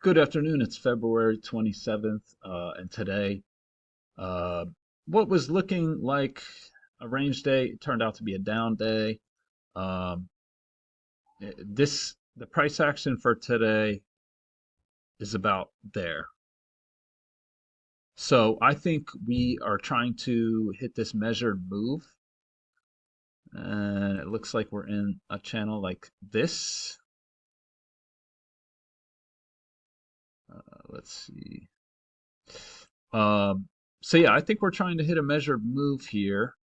Good afternoon. It's February 27th, and today, uh, what was looking like a range day turned out to be a down day. Um, the price action for today is about there. So I think we are trying to hit this measured move, and it looks like we're in a channel like this. Let's see. Um, so yeah, I think we're trying to hit a measured move here.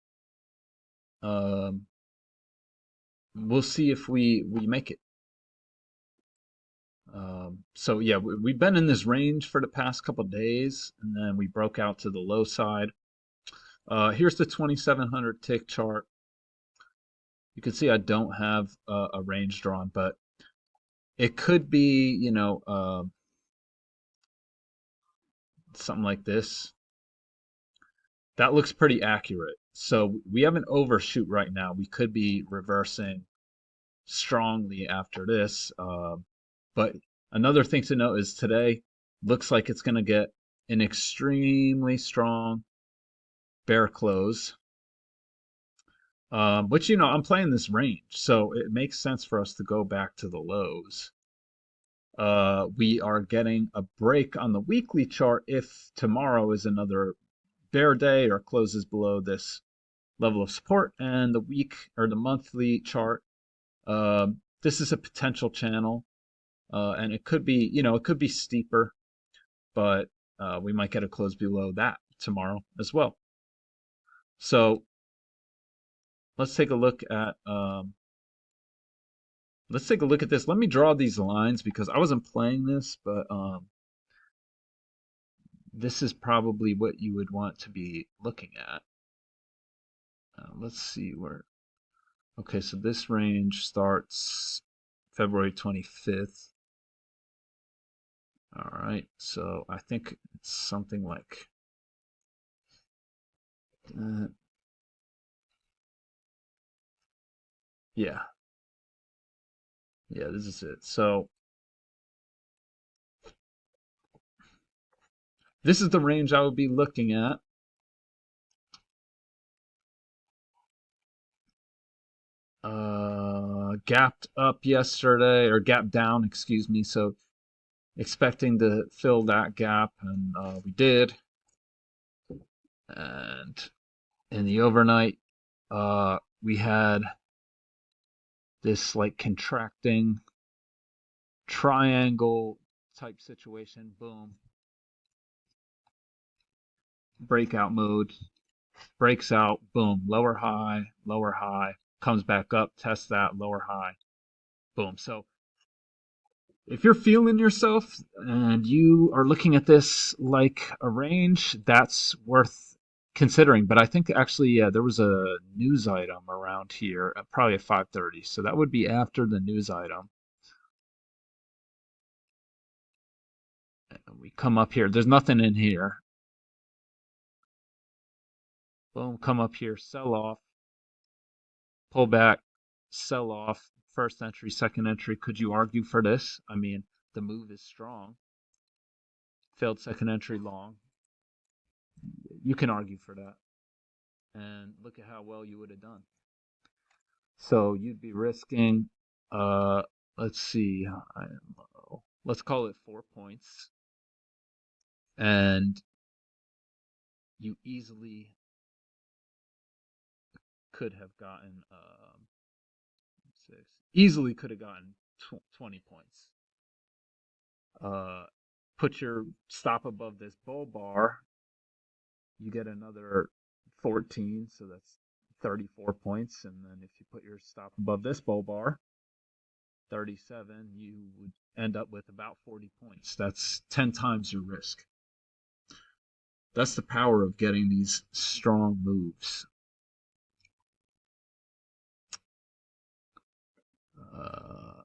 Um, we'll see if we make it. So yeah, we've been in this range for the past couple days, and then we broke out to the low side. Here's the 2700 tick chart. You can see I don't have a range drawn, but it could be, something like this. That looks pretty accurate. So we have an overshoot right now. We could be reversing strongly after this. But another thing to note is today looks like it's going to get an extremely strong bear close. Which, I'm playing this range, so it makes sense for us to go back to the lows. We are getting a break on the weekly chart if tomorrow is another bear day or closes below this level of support, and the week or the monthly chart. This is a potential channel, and it could be, it could be steeper, but we might get a close below that tomorrow as well. So let's take a look at this. Let me draw these lines because I wasn't playing this, but this is probably what you would want to be looking at. Let's see where. Okay, so this range starts February 25th. All right, so I think it's something like that. Yeah, yeah, this is it. So this is the range I would be looking at. Gapped up yesterday, or gapped down, excuse me. So expecting to fill that gap, and we did. And in the overnight, we had this like contracting triangle type situation. Boom, breakout mode, breaks out, boom, lower high, comes back up, tests that lower high, boom. So if you're feeling yourself and you are looking at this like a range, that's worth considering. But I think actually, yeah, there was a news item around here, probably at 5:30. So that would be after the news item. And we come up here. There's nothing in here. Boom, come up here, sell off, pull back, sell off. First entry, second entry. Could you argue for this? I mean, the move is strong. Failed second entry long. You can argue for that. And look at how well you would have done. So you'd be risking, uh, let's see, let's call it 4 points, and you easily could have gotten easily could have gotten 20 points. Uh, put your stop above this bull bar, you get another 14, so that's 34 points, and then if you put your stop above this bull bar, 37, you would end up with about 40 points. That's 10 times your risk. That's the power of getting these strong moves. Uh,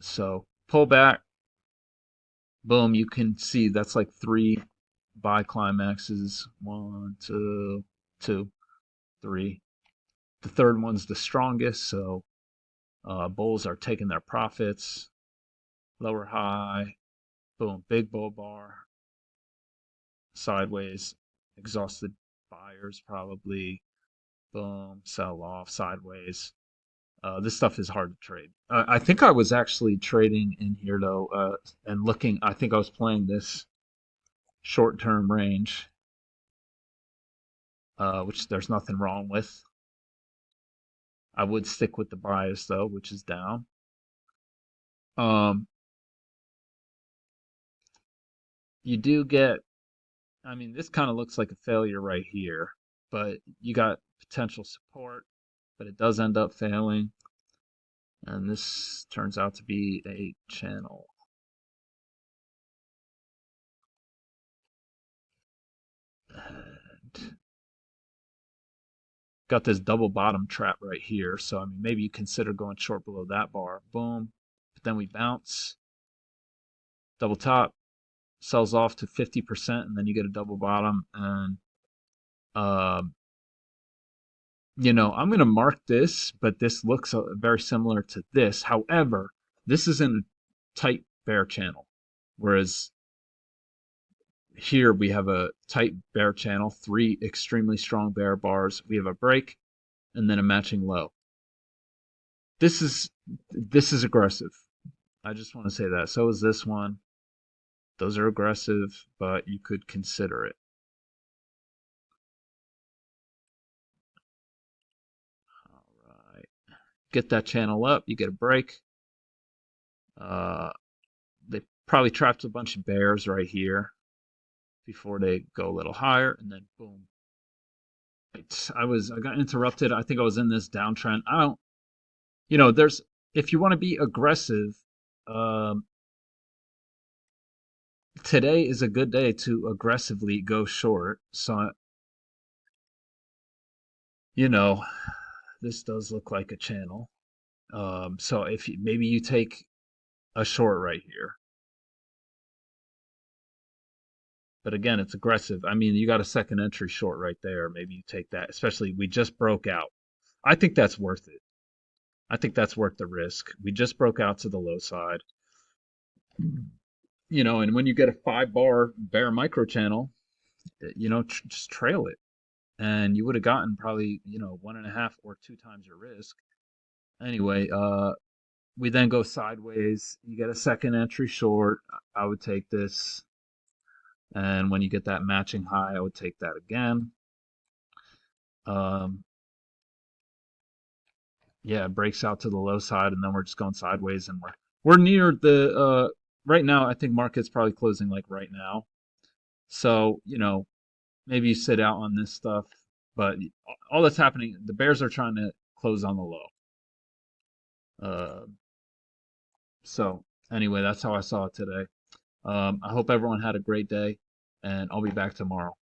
so pull back, boom, you can see that's like three buy climaxes. One, two, two, three. The third one's the strongest, so bulls are taking their profits. lower high, boom, big bull bar, sideways, exhausted buyers probably, boom, sell off, sideways. This stuff is hard to trade. I think I was actually trading in here though, and looking. I think I was playing this short-term range, which there's nothing wrong with. I would stick with the bias though, which is down. Um, you do get. I mean, this kind of looks like a failure right here, but you got potential support, but it does end up failing, and this turns out to be a channel. And got this double bottom trap right here. So, I mean, maybe you consider going short below that bar. Boom. But then we bounce, double top, sells off to 50%, and then you get a double bottom. And, um, I'm going to mark this, but this looks very similar to this. However, this is in a tight bear channel, whereas here we have a tight bear channel, three extremely strong bear bars. We have a break and then a matching low. This is this is aggressive. I just want to say that. So is this one. Those are aggressive, but you could consider it. All right. Get that channel up. You get a break. Uh, they probably trapped a bunch of bears right here before they go a little higher, and then boom. I got interrupted. I think I was in this downtrend. I don't, there's if you want to be aggressive, um, today is a good day to aggressively go short. So, you know, this does look like a channel. So if you, maybe you take a short right here, but again, it's aggressive. I mean, you got a second entry short right there. Maybe you take that, especially we just broke out. I think that's worth it. I think that's worth the risk. We just broke out to the low side, and when you get a 5 bar bear micro channel, just trail it. And you would have gotten probably, 1.5 or 2 times your risk. Anyway, we then go sideways. You get a second entry short. I would take this. And when you get that matching high, I would take that again. Um, yeah, it breaks out to the low side, and then we're just going sideways, and we're near the right now. I think market's probably closing like right now. So maybe you sit out on this stuff, but all that's happening, the bears are trying to close on the low. Uh, so anyway, that's how I saw it today. I hope everyone had a great day, and I'll be back tomorrow.